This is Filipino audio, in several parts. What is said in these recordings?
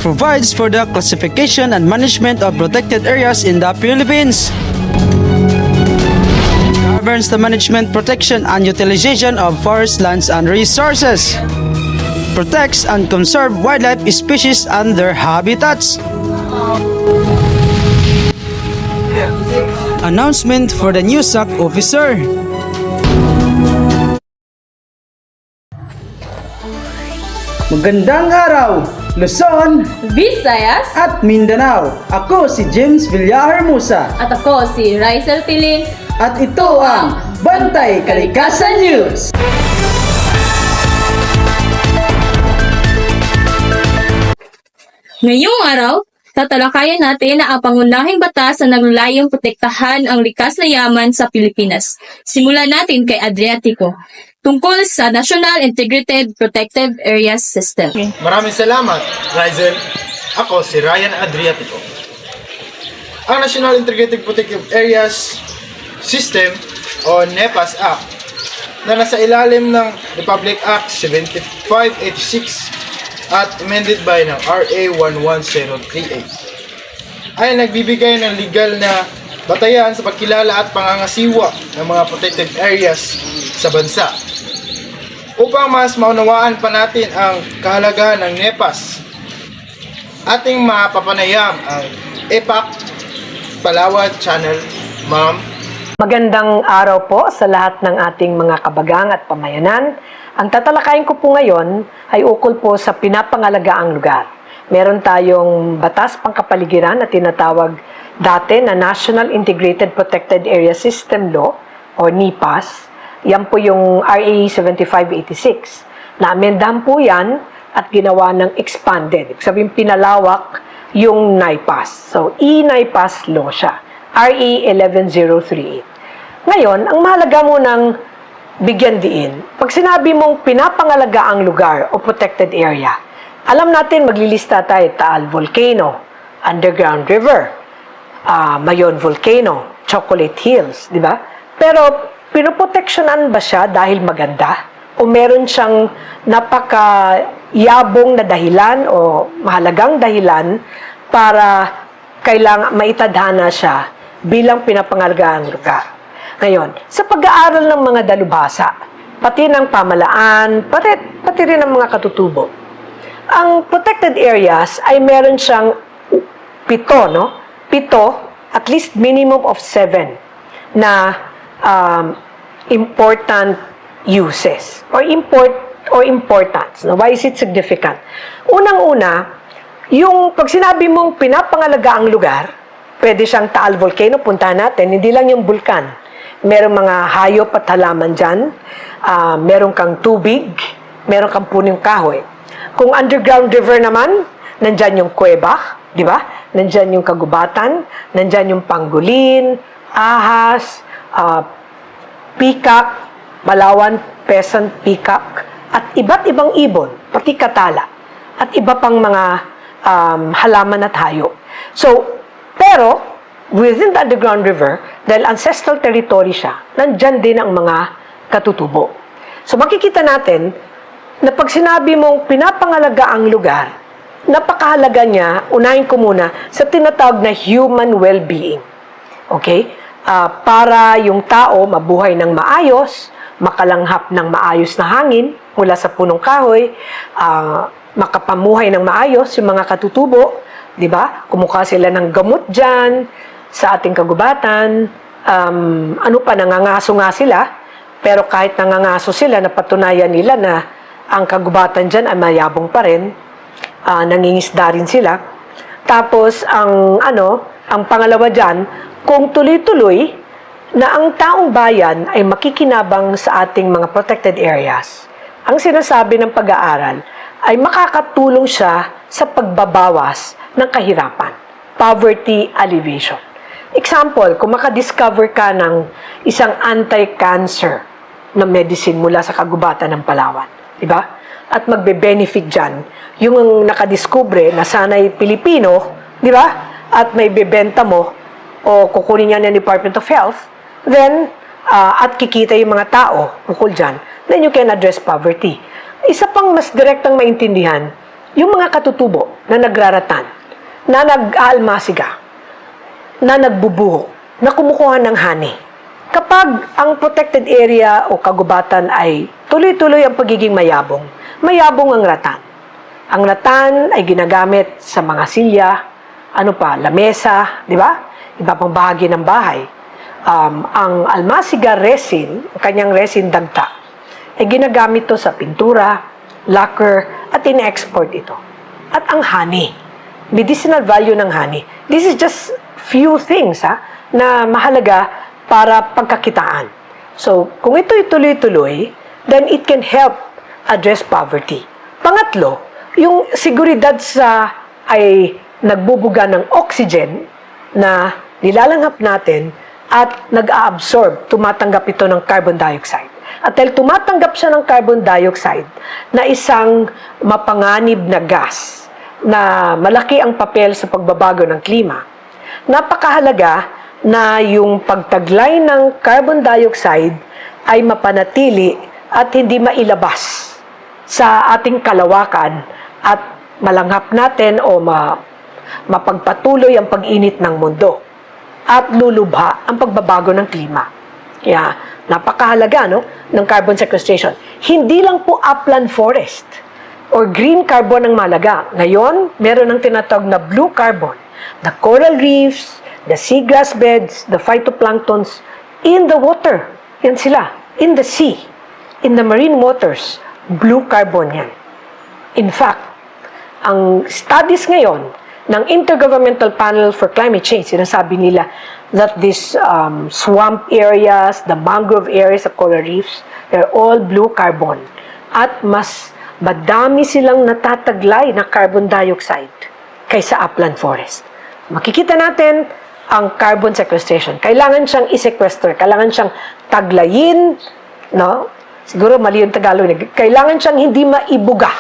provides for the classification and management of protected areas in the Philippines. Governs the management, protection, and utilization of forest lands and resources. Protects and conserve wildlife species and their habitats. Announcement for the new SAC officer. Magandang araw, Luzon, Visayas, at Mindanao. Ako si James Villahermosa at ako si Rysel Tilin. at ito ang Bantay Kalikasan News. Ngayong araw, tatalakayan natin ang pangunahing batas na naglalayong protektahan ang likas na yaman sa Pilipinas. Simulan natin kay Adriatico, tungkol sa National Integrated Protected Areas System. Maraming salamat, Rysel. Ako si Ryan Adriatico. Ang National Integrated Protective Areas System o NEPAS Act na nasa ilalim ng Republic Act 7586 at amended by ng RA 11038 ay nagbibigay ng legal na batayan sa pagkilala at pangangasiwa ng mga protected areas sa bansa. Upang mas maunawaan pa natin ang kahalagahan ng NEPAS, ating mapapanayam ang EPAC Palawan Channel, Ma'am. Magandang araw po sa lahat ng ating mga kabagang at pamayanan. Ang tatalakayin ko po ngayon ay ukol po sa pinapangalagaang lugar. Meron tayong batas pangkapaligiran na tinatawag dati na National Integrated Protected Area System Law o NIPAS. Yan po yung RA 7586. Na-amendahan po yan at ginawa ng expanded. Ibig sabihin pinalawak yung NIPAS. So, e-NIPAS law siya. RA 11038. Ngayon, ang mahalaga mo ng bigyan diin, pag sinabi mong pinapangalagaang lugar o protected area, alam natin maglilista tayo, Taal Volcano, Underground River, Mayon Volcano, Chocolate Hills, di ba? Pero, pinoproteksyonan ba siya dahil maganda? O meron siyang napakayabong na dahilan o mahalagang dahilan para kailangan maitadhana siya bilang pinapangalagaang lugar? Ngayon, sa pag-aaral ng mga dalubhasa, pati ng pamalaan, pati rin ng mga katutubo, ang protected areas ay meron siyang 7, no? 7, at least minimum of 7 na important uses or importance. No? Why is it significant? Unang-una, yung pag sinabi mong pinapangalaga ang lugar, pwede siyang Taal Volcano, puntahan natin, hindi lang yung bulkan. Merong mga hayop at halaman dyan, meron kang tubig, meron kang punong kahoy. Kung underground river naman, nandyan yung kuweba, di ba? Nandyan yung kagubatan, nandyan yung pangolin, ahas, peacock, Palawan pheasant peacock, at iba't ibang ibon, pati katala, at iba pang mga halaman at hayop. So, pero, within the underground river, dahil ancestral territory siya, nandyan din ang mga katutubo. So, makikita natin na pag sinabi mong pinapangalaga ang lugar, napakahalaga niya, unahin ko muna, sa tinatawag na human well-being. Okay? Para yung tao mabuhay ng maayos, makalanghap ng maayos na hangin mula sa punong kahoy, makapamuhay ng maayos yung mga katutubo, di ba? Kumukuha sila ng gamot dyan sa ating kagubatan. Nangangaso nga sila, pero kahit nangangaso sila, napatunayan nila na ang kagubatan dyan ay mayabong pa rin, nangingisda rin sila. Tapos, ang pangalawa dyan, kung tuloy-tuloy na ang taong bayan ay makikinabang sa ating mga protected areas, ang sinasabi ng pag-aaral ay makakatulong siya sa pagbabawas ng kahirapan, poverty alleviation. Example, kung makadiscover ka ng isang anti-cancer na medicine mula sa kagubatan ng Palawan, di ba? At magbe-benefit dyan, yung nakadiskubre na sana'y Pilipino, di ba? At may bebenta mo, o kukunin niya ng Department of Health, then, at kikita yung mga tao ukol dyan, then you can address poverty. Isa pang mas direktang maintindihan, yung mga katutubo, na nagraratan, na nag-aalmasiga, na nagbubuho, na kumukuha ng hani. Kapag ang protected area o kagubatan ay tuloy-tuloy ang pagiging mayabong, mayabong ang ratan. Ang ratan ay ginagamit sa mga silya, lamesa, di ba? Iba pang bahagi ng bahay. Ang almasiga resin, ang kanyang resin dagta, ay ginagamit to sa pintura, lacquer, at in-export ito. At ang honey, medicinal value ng honey. This is just few things na mahalaga para pagkakitaan. So, kung ito'y tuloy-tuloy, then it can help address poverty. Pangatlo, yung seguridad ay nagbubuga ng oxygen na nilalanghap natin at nag-a-absorb, tumatanggap ito ng carbon dioxide. At dahil tumatanggap siya ng carbon dioxide na isang mapanganib na gas na malaki ang papel sa pagbabago ng klima, napakahalaga na yung pagtaglay ng carbon dioxide ay mapanatili at hindi mailabas sa ating kalawakan at malanghap natin o mapagpatuloy ang pag-init ng mundo at lulubha ang pagbabago ng klima. Kaya napakahalaga ng carbon sequestration. Hindi lang po upland forest or green carbon ang malaga. Ngayon, meron ng tinatawag na blue carbon. The coral reefs, the seagrass beds, the phytoplanktons in the water. Yan sila. In the sea, in the marine waters, blue carbon yan. In fact, ang studies ngayon ng Intergovernmental Panel for Climate Change, sinasabi nila that these swamp areas, the mangrove areas, the coral reefs, they're all blue carbon. At mas madami silang natataglay na carbon dioxide kaysa upland forest. Makikita natin ang carbon sequestration. Kailangan siyang i-sequester, kailangan siyang taglayin, no? Siguro mali yung Tagalog. Kailangan siyang hindi maibuga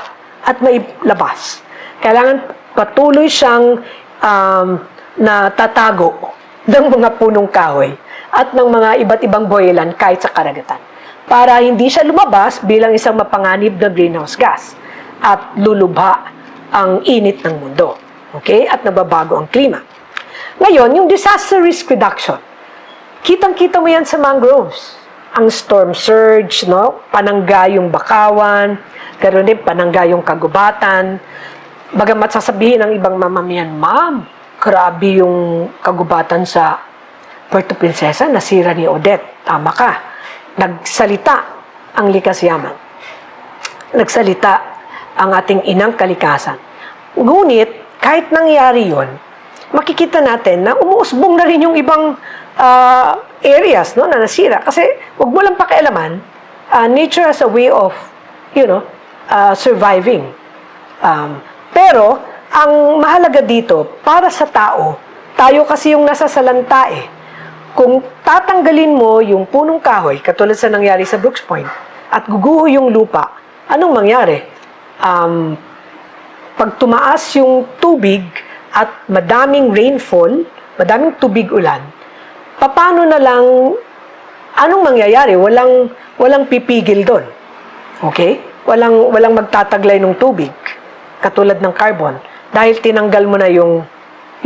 at mailabas. Kailangan patuloy siyang natatago ng mga punong kahoy at ng mga iba't ibang buwelan kahit sa karagatan. Para hindi siya lumabas bilang isang mapanganib na greenhouse gas at lulubha ang init ng mundo. Okay? At nababago ang klima. Ngayon, yung disaster risk reduction. Kitang-kita mo yan sa mangroves. Ang storm surge, panangga yung bakawan, ganoon din panangga yung kagubatan. Bagamat sasabihin ng ibang mamamayan, Ma'am, grabe yung kagubatan sa Puerto Princesa, nasira ni Odette. Tama ka. Nagsalita ang likas yaman. Nagsalita ang ating inang kalikasan. Ngunit, kahit nangyari yon, makikita natin na umuusbong na rin yung ibang areas na nasira. Kasi, wag mo lang pakialaman, nature has a way of, surviving. Pero, ang mahalaga dito, para sa tao, tayo kasi yung nasa salanta eh. Kung tatanggalin mo yung punong kahoy, katulad sa nangyari sa Brooks Point, at guguho yung lupa, anong mangyari? Pag tumaas yung tubig at madaming rainfall, madaming tubig ulan, paano na lang, anong mangyayari? Walang pipigil doon. Okay? Walang magtataglay ng tubig, katulad ng carbon. Dahil tinanggal mo na yung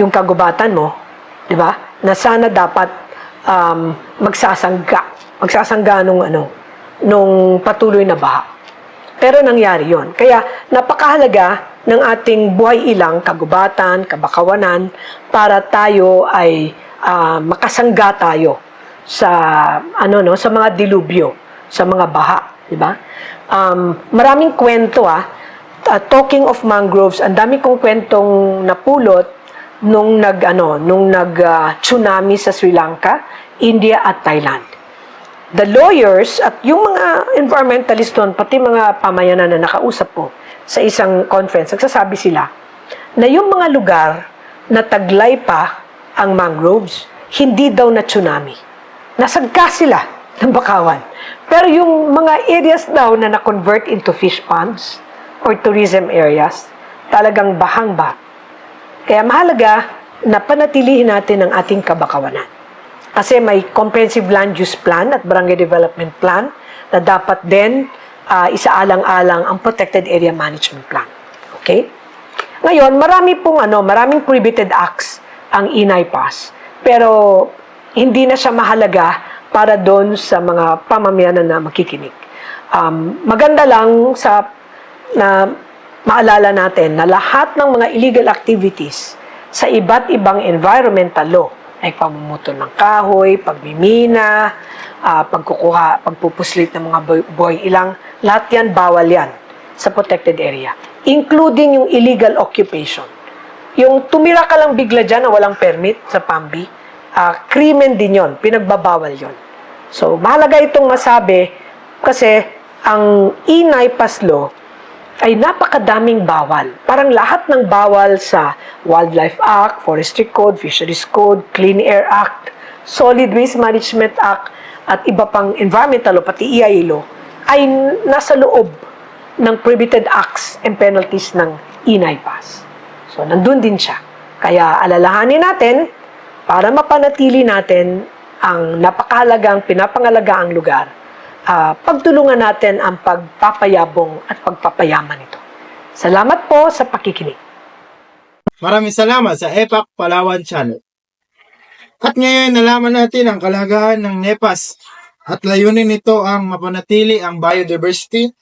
kagubatan mo, di ba? Na sana dapat magsasangga nung patuloy na baha. Pero nangyari yon. Kaya napakahalaga ng ating buhay ilang, kagubatan, kabakawanan, para tayo ay makasangga tayo sa sa mga dilubyo, sa mga baha, di ba? Maraming kwento talking of mangroves, ang dami kong kwentong napulot nung tsunami sa Sri Lanka, India at Thailand. The lawyers at yung mga environmentalists doon, pati mga pamayanan na nakausap ko sa isang conference, nagsasabi sila na yung mga lugar na taglay pa ang mangroves, hindi daw na tsunami. Nasagka sila ng bakawan. Pero yung mga areas daw na na-convert into fish ponds or tourism areas, talagang bahang-bah. Kaya mahalaga na panatilihin natin ang ating kabakawanan. Kasi may comprehensive land use plan at barangay development plan na dapat din isaalang-alang ang protected area management plan. Okay? Ngayon, maraming prohibited acts ang Inay Pass. Pero hindi na siya mahalaga para doon sa mga pamamayanan na makikinig. Maganda lang na maalala natin na lahat ng mga illegal activities sa iba't ibang environmental law, ay pamumuto ng kahoy, pagmimina, pagpupuslit ng mga buhay ilang, lahat yan, bawal yan sa protected area. Including yung illegal occupation. Yung tumira ka lang bigla dyan na walang permit sa PAMBI, krimen din yon, pinagbabawal yon. So, mahalaga itong masabi kasi ang Inay Pass Law ay napakadaming bawal. Parang lahat ng bawal sa Wildlife Act, Forestry Code, Fisheries Code, Clean Air Act, Solid Waste Management Act, at iba pang environmental law, pati EIA law, ay nasa loob ng prohibited acts and penalties ng Inay Pass. So, nandun din siya. Kaya alalahanin natin para mapanatili natin ang napakahalagang pinapangalagaan lugar. Pagtulungan natin ang pagpapayabong at pagpapayaman nito. Salamat po sa pakikinig. Maraming salamat sa EPAC Palawan Channel. At ngayon nalaman natin ang kalagahan ng NEPAS at layunin nito ang mapanatili ang biodiversity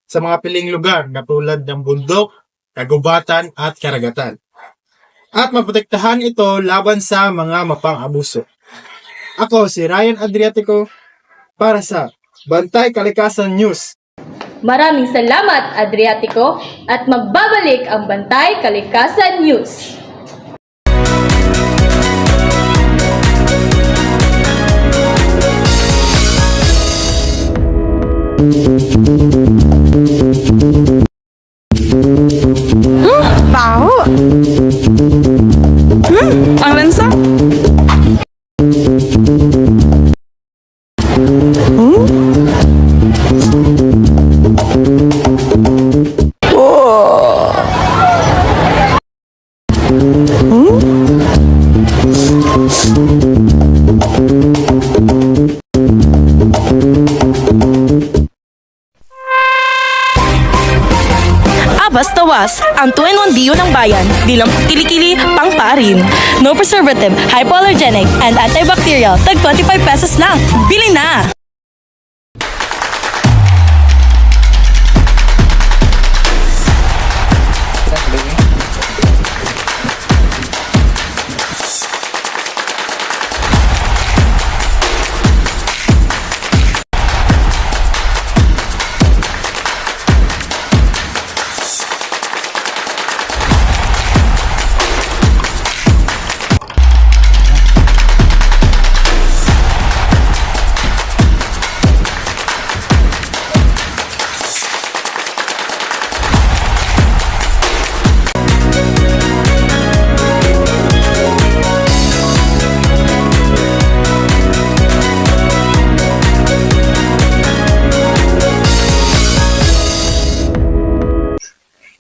sa mga piling lugar na tulad ng bundok, kagubatan at karagatan. At maprotektahan ito laban sa mga mapang-abuso. Ako si Ryan Adriatico para sa Bantay Kalikasan News. Maraming salamat, Adriatico, at magbabalik ang Bantay Kalikasan News. Baho! Ang lansa! Bastawas, ang 2-in-1 Dio ng bayan, bilang kilikili, pangparin. No preservative, hypoallergenic, and antibacterial, tag 25 pesos lang. Bili na!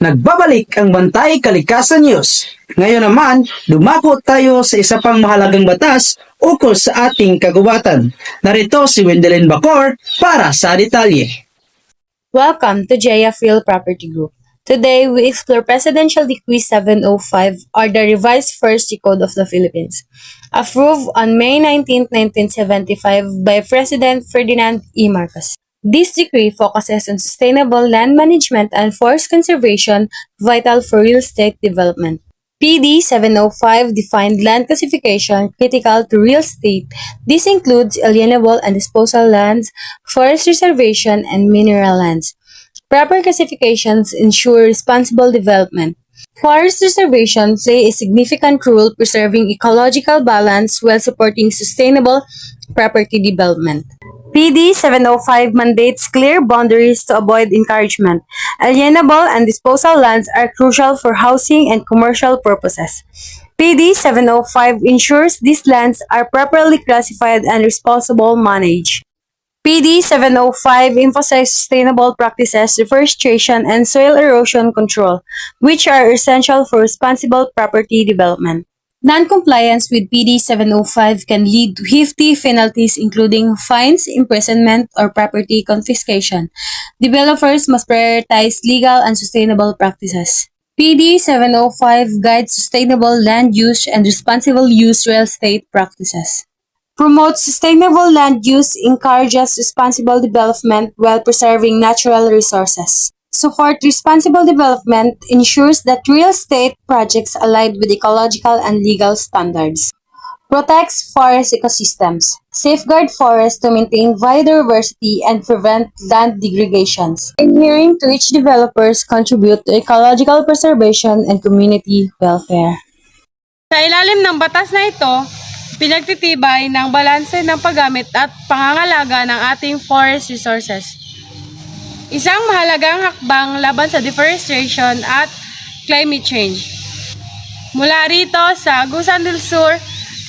Nagbabalik ang Bantay Kalikasan News. Ngayon naman, dumako tayo sa isa pang mahalagang batas ukol sa ating kagubatan. Narito si Wendelin Bacor para sa detalye. Welcome to JF Real Property Group. Today, we explore Presidential Decree 705 or the Revised Forestry Code of the Philippines, approved on May 19, 1975 by President Ferdinand E. Marcos. This decree focuses on sustainable land management and forest conservation vital for real estate development. PD 705 defined land classification critical to real estate. This includes alienable and disposal lands, forest reservation, and mineral lands. Proper classifications ensure responsible development. Forest reservation play a significant role preserving ecological balance while supporting sustainable property development. PD 705 mandates clear boundaries to avoid encouragement. Alienable and disposal lands are crucial for housing and commercial purposes. PD 705 ensures these lands are properly classified and responsibly managed. PD 705 emphasizes sustainable practices, reforestation, and soil erosion control, which are essential for responsible property development. Non-compliance with PD 705 can lead to hefty penalties including fines, imprisonment, or property confiscation. Developers must prioritize legal and sustainable practices. PD 705 guides sustainable land use and responsible use real estate practices. Promotes sustainable land use, encourages responsible development while preserving natural resources. Support responsible development, ensures that real estate projects align with ecological and legal standards. Protects forest ecosystems. Safeguard forests to maintain biodiversity and prevent land degradations. Adhering to each developers contribute to ecological preservation and community welfare. Sa ilalim ng batas na ito, pinagtitibay ng balanse ng paggamit at pangangalaga ng ating forest resources. Isang mahalagang hakbang laban sa deforestation at climate change. Mula rito sa Agusan del Sur,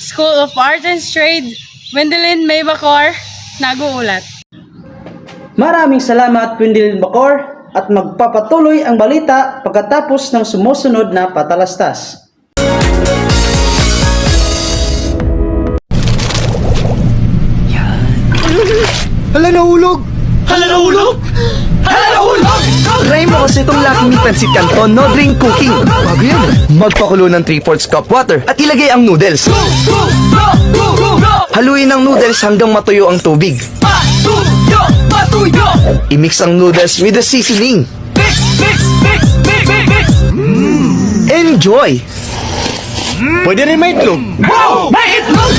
School of Arts and Trade, Wendelin May Bacor, nag-uulat. Maraming salamat, Wendelin Bacor, at magpapatuloy ang balita pagkatapos ng sumusunod na patalastas. Hala, nahulog! Hala, nahulog! Hala, nahulog! Try mo kasi itong Lucky Me Pancit Canton no drink cooking. Bago yan. Magpakulo ng 3/4 cup water at ilagay ang noodles. Haluin ang noodles hanggang matuyo ang tubig. I-mix ang noodles with the seasoning. Enjoy! Pwede rin may itlog. Wow! May itlog!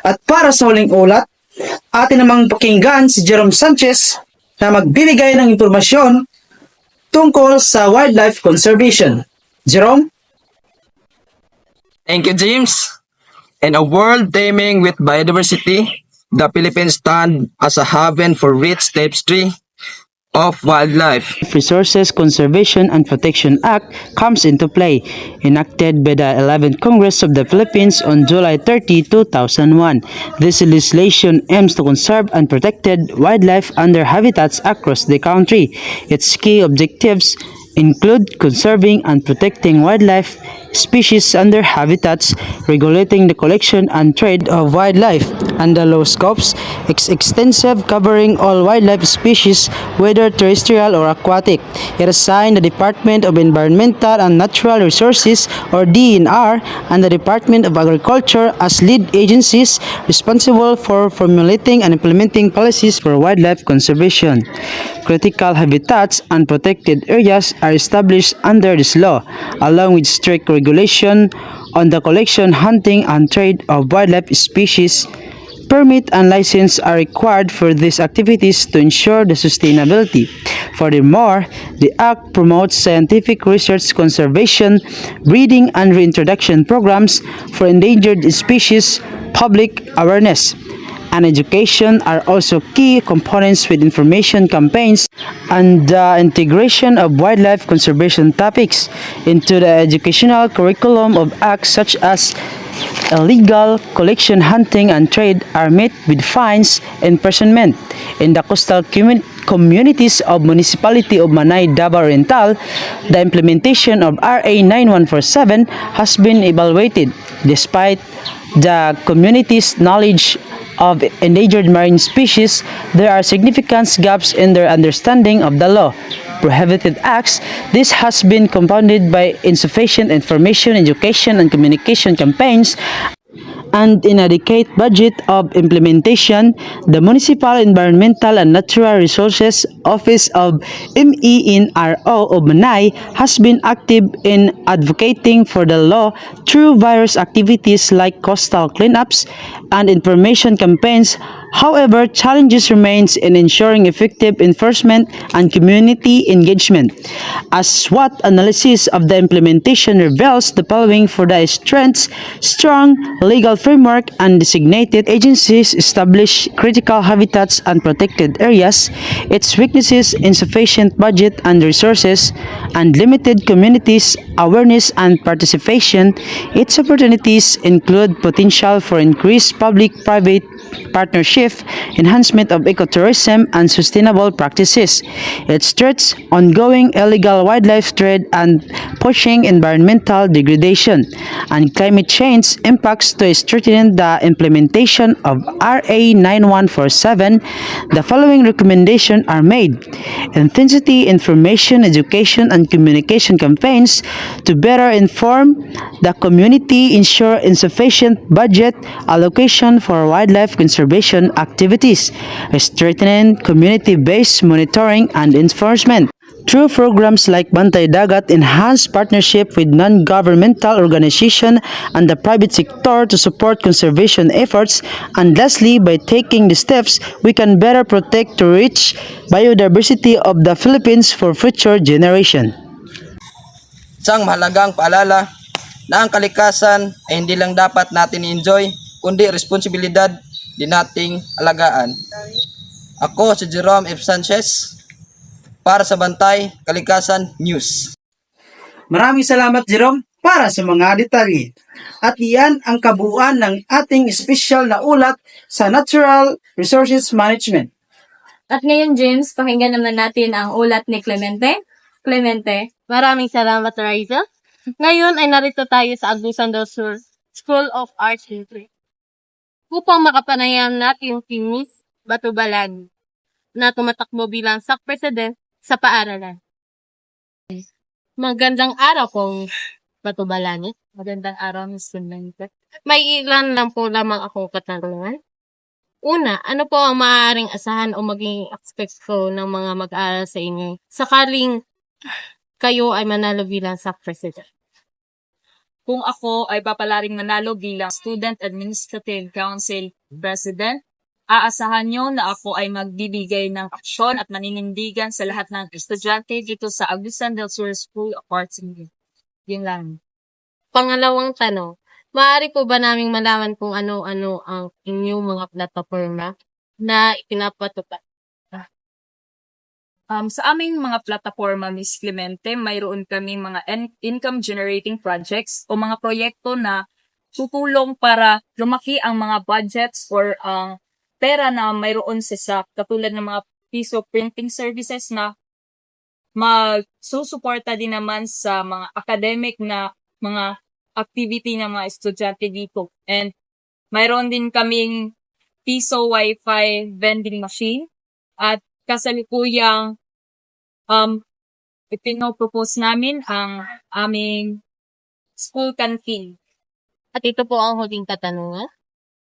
At para sa huling ulat, atin namang pakinggan si Jerome Sanchez na magbibigay ng impormasyon tungkol sa wildlife conservation. Jerome? Thank you, James. In a world teeming with biodiversity, the Philippines stand as a haven for rich tapestry of wildlife. Resources Conservation and Protection Act comes into play, enacted by the 11th Congress of the Philippines on July 30, 2001. This legislation aims to conserve and protect wildlife and their habitats across the country. Its key objectives include conserving and protecting wildlife species and their habitats, regulating the collection and trade of wildlife, and the law scopes is extensive, covering all wildlife species, whether terrestrial or aquatic. It assigned the Department of Environmental and Natural Resources, or DENR, and the Department of Agriculture as lead agencies responsible for formulating and implementing policies for wildlife conservation. Critical habitats and protected areas are established under this law, along with strict regulation on the collection, hunting, and trade of wildlife species. Permit and license are required for these activities to ensure the sustainability. Furthermore, the Act promotes scientific research, conservation, breeding, and reintroduction programs for endangered species. Public awareness and education are also key components, with information campaigns and the integration of wildlife conservation topics into the educational curriculum of acts such as illegal collection, hunting, and trade are met with fines and imprisonment. In the coastal communities of Municipality of Manay, Davao Oriental, the implementation of RA 9147 has been evaluated. Despite the community's knowledge of endangered marine species, there are significant gaps in their understanding of the law. Prohibited acts. This has been compounded by insufficient information, education, and communication campaigns, and inadequate budget of implementation. The Municipal Environmental and Natural Resources Office of MENRO of Manay has been active in advocating for the law through various activities like coastal cleanups and information campaigns. However, challenges remains in ensuring effective enforcement and community engagement. As what analysis of the implementation reveals the following for the strengths, strong legal framework and designated agencies establish critical habitats and protected areas, its weaknesses, insufficient budget and resources, and limited communities awareness and participation, its opportunities include potential for increased public-private partnership, enhancement of ecotourism, and sustainable practices. Its threats, ongoing illegal wildlife trade and pushing environmental degradation, and climate change impacts to strengthen the implementation of RA 9147. The following recommendations are made. Intensity information, education, and communication campaigns to better inform the community, ensure insufficient budget allocation for wildlife conservation activities, strengthening community-based monitoring and enforcement. Through programs like Bantay Dagat, enhance partnership with non-governmental organizations and the private sector to support conservation efforts, and lastly, by taking the steps, we can better protect the rich biodiversity of the Philippines for future generation. Isang mahalagang paalala na ang kalikasan ay hindi lang dapat natin i-enjoy, kundi responsibilidad din nating alagaan. Ako si Jerome F. Sanchez para sa Bantay Kalikasan News. Maraming salamat, Jerome, para sa mga detalye. At iyan ang kabuuan ng ating espesyal na ulat sa Natural Resources Management. At ngayon, James, pakinggan naman natin ang ulat ni Clemente. Clemente. Maraming salamat, Riza. Ngayon ay narito tayo sa Agusan del Sur School of Arts and Crafts upang makapanayam natin si Miss Batubalan na tumatakbo bilang SAC President sa paaralan. Magandang araw po, Batubalan. Magandang araw, Miss Clemente. May ilan lang po lamang ako katanungan. Una, ano po ang maaaring asahan o maging ekspekto ng mga mag-aaral sa inyo sakaling kayo ay manalo bilang SAC President? Kung ako ay papalaring manalo bilang Student Administrative Council President, aasahan nyo na ako ay magbibigay ng aksyon at maninindigan sa lahat ng estudyante dito sa Agusan del Sur School of Arts and Crafts. Yun lang. Pangalawang tanong, maaari po ba naming malaman kung ano-ano ang inyong mga plataforma na ipinapatupad? Sa aming mga plataforma, Miss Clemente, mayroon kaming mga income-generating projects o mga proyekto na tutulong para lumaki ang mga budgets or ang pera na mayroon sa SAC, katulad ng mga piso printing services na magsusuporta din naman sa mga academic na mga activity ng mga estudyante dito. And mayroon din kaming piso Wi-Fi vending machine at kasalukuyang ipinopropose namin ang aming school canteen. At ito po ang huling katanungan.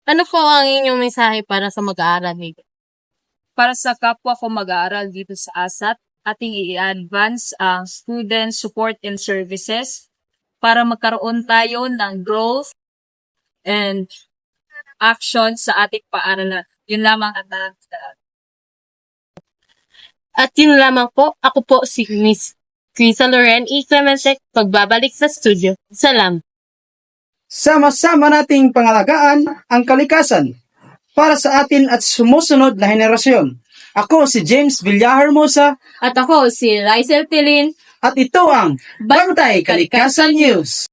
Ano po ang inyong mensahe para sa mag-aaral dito? Para sa kapwa ko mag-aaral dito sa ASAT, ating i-advance ang student support and services para magkaroon tayo ng growth and action sa ating paaralan. Yun lamang ang At yun lamang po, ako po si Miss Crisa Loren E. Clemente, pagbabalik sa studio. Salamat. Sama-sama nating pangalagaan ang kalikasan para sa atin at sumusunod na henerasyon. Ako si James Villahermosa At ako si Rysel Tilin. at ito ang Bantay Kalikasan News.